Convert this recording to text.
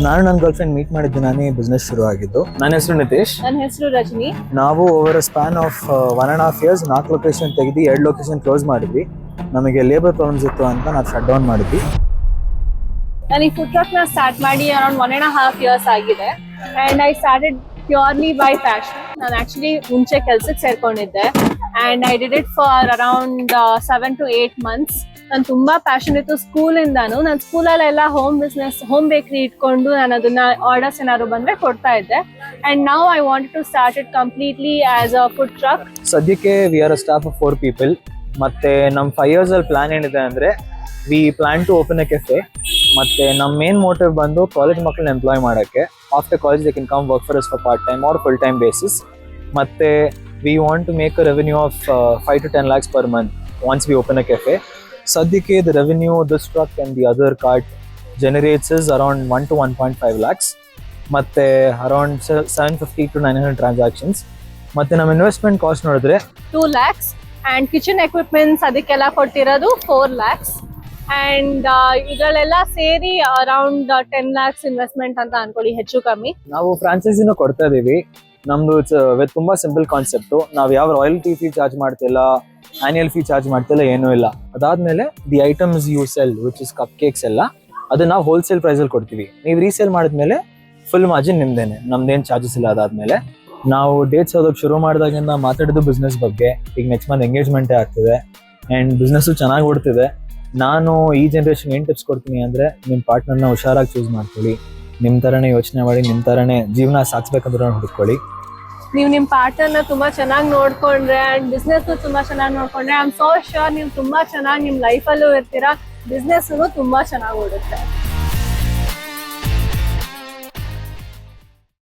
ನಾನು ನನ್ನ girl friend meet ಮಾಡಿದ್ದು ನಾನೇ ಬಿಸ್ನೆಸ್ ಶುರು ಆಗಿದ್ದು. ನನ್ನ ಹೆಸರು ನಿತೇಶ್. ನನ್ನ ಹೆಸರು ರಜನಿ. ನಾವು over span of 1.5 years 4 location ತೆಗೆದು 2 ಲೊಕೇಶನ್ ಕ್ಲೋಸ್ ಮಾಡಿದ್ವಿ. ನಮಗೆ ಲೇಬರ್ ಪ್ರಾಬ್ಲಮ್ಸ್ ಇತ್ತು ಅಂತ ನಾವು ಶಟ್ ಡೌನ್ ಮಾಡಿದ್ವಿ. ನಾನು ಈ ಫುಡ್ ಟ್ರಕ್ ನ ಸ್ಟಾರ್ಟ್ ಮಾಡಿ ಅರೌಂಡ್ 1.5 years ಆಗಿದೆ. And I started purely by passion. ನಾನು ಆಕ್ಚುಲಿ ಮುಂಚೆ ಕೆಲ್ಸಕ್ಕೆ ಸೇರ್ಕೊಂಡಿದ್ದೆ and I did it for around 7 to 8 months. ನಾನು ತುಂಬಾ ಪ್ಯಾಷನ್ ಇತ್ತು ಸ್ಕೂಲಿಂದಾನು. ನಾನು ಸ್ಕೂಲಲ್ಲೆಲ್ಲ ಹೋಮ್ ಬಿಸ್ನೆಸ್, ಹೋಮ್ ಬೇಕರಿ ಇಟ್ಕೊಂಡು ನಾನು ಅದನ್ನ ಆರ್ಡರ್ಸ್ ಏನಾದ್ರು ಬಂದ್ರೆ ಕೊಡ್ತಾ ಇದ್ದೆ. And now I want to start it completely as a food truck. ಸದ್ಯಕ್ಕೆ we are a staff of 4 people. ಮತ್ತೆ ನಮ್ಮ 5 years ಅಲ್ಲಿ ಪ್ಲಾನ್ ಏನಿದೆ ಅಂದ್ರೆ we plan to open a cafe. ಮತ್ತೆ ನಮ್ಮ ಮೇನ್ ಮೋಟಿವ್ ಬಂದು ಕಾಲೇಜ್ ಮಕ್ಕಳನ್ನ ಎಂಪ್ಲಾಯ್ ಮಾಡೋಕ್ಕೆ. After college they can come work for us for part time or full time basis. ಮತ್ತೆ we want to make a revenue of 5 to 10 lakhs per month once we open a cafe. ಸದ್ಯಕ್ಕೆ the revenue this truck and the other cart generates is around 1 to 1.5 lakhs. ಮತ್ತೆ around 750 to 900 transactions. ಮತ್ತೆ ನಮ್ಮ investment cost ನೋಡಿದ್ರೆ 2 lakhs and kitchen equipments ಅದಕ್ಕೆಲ್ಲ ಕೊಟ್ಟಿರೋದು 4 lakhs. And ಇದರಲ್ಲೆಲ್ಲ ಸೇರಿ around 10 lakhs investment ಅಂತ ಅನ್ಕೊಳ್ಳಿ, ಹೆಚ್ಚು ಕಮ್ಮಿ. ನಾವು ಫ್ರಾಂಚೈಸಿನ ಕೊಡ್ತಾ ಇದೀವಿ. ನಮ್ದು ತುಂಬಾ ಸಿಂಪಲ್ ಕಾನ್ಸೆಪ್ಟು. ನಾವು ಯಾವ ರಾಯಲ್ಟಿ ಫೀ ಚಾರ್ಜ್ ಮಾಡ್ತಿಲ್ಲ, ಆನ್ಯಲ್ ಫೀ ಚಾರ್ಜ್ ಮಾಡ್ತಿಲ್ಲ, ಏನೂ ಇಲ್ಲ. ಅದಾದ್ಮೇಲೆ the items you sell which is cupcakes ಎಲ್ಲ ಅದನ್ನ ನಾವು ಹೋಲ್ಸೇಲ್ ಪ್ರೈಸಲ್ಲಿ ಕೊಡ್ತೀವಿ. ನೀವು ರೀಸೇಲ್ ಮಾಡಿದ್ಮೇಲೆ ಫುಲ್ ಮಾರ್ಜಿನ್ ನಿಮ್ದೇನೆ, ನಮ್ದೇನು ಚಾರ್ಜಸ್ ಇಲ್ಲ. ಅದಾದ್ಮೇಲೆ ನಾವು ಡೇಟ್ಸ್ ಓದೋಕೆ ಶುರು ಮಾಡಿದಾಗಿಂದ ಮಾತಾಡಿದ್ದು ಬಿಸ್ನೆಸ್ ಬಗ್ಗೆ. ಈಗ ನೆಕ್ಸ್ಟ್ ಮಂತ್ ಎಂಗೇಜ್ಮೆಂಟೇ ಆಗ್ತಿದೆ ಆ್ಯಂಡ್ ಬಿಸ್ನೆಸ್ಸು ಚೆನ್ನಾಗಿ ಓಡ್ತಿದೆ. ನಾನು ಈ ಜನ್ರೇಷನ್ ಏನು ಟಿಪ್ಸ್ ಕೊಡ್ತೀನಿ ಅಂದರೆ, ನಿಮ್ಮ ಪಾರ್ಟ್ನರ್ನ ಹುಷಾರಾಗಿ ಚೂಸ್ ಮಾಡ್ಕೊಳ್ಳಿ. ನಿಮ್ಮ ಥರನೇ ಯೋಚನೆ ಮಾಡಿ, ನಿಮ್ಮ ಥರನೇ ಜೀವನ ಸಾಗಿಸ್ಬೇಕಂದ್ರೆ ಹುಡುಕೊಳ್ಳಿ. ನೀವು ನಿಮ್ಮ ಪಾರ್ಟ್ನರ್ನ ತುಂಬಾ ಚೆನ್ನಾಗಿ ನೋಡ್ಕೊಂಡ್ರೆ ಅಂಡ್ ಬಿಸ್ನೆಸ್ ತುಂಬಾ ಚೆನ್ನಾಗಿ ನೋಡ್ಕೊಂಡ್ರೆ ಐ ಆಮ್ ಸೋ ಶ್ಯೂರ್ ನೀವು ತುಂಬಾ ಚೆನ್ನಾಗಿ ನಿಮ್ಮ ಲೈಫಲ್ಲೂ ಇರ್ತೀರಾ, ಬಿಸ್ನೆಸ್ ತುಂಬಾ ಚೆನ್ನಾಗಿ ಓಡುತ್ತೆ.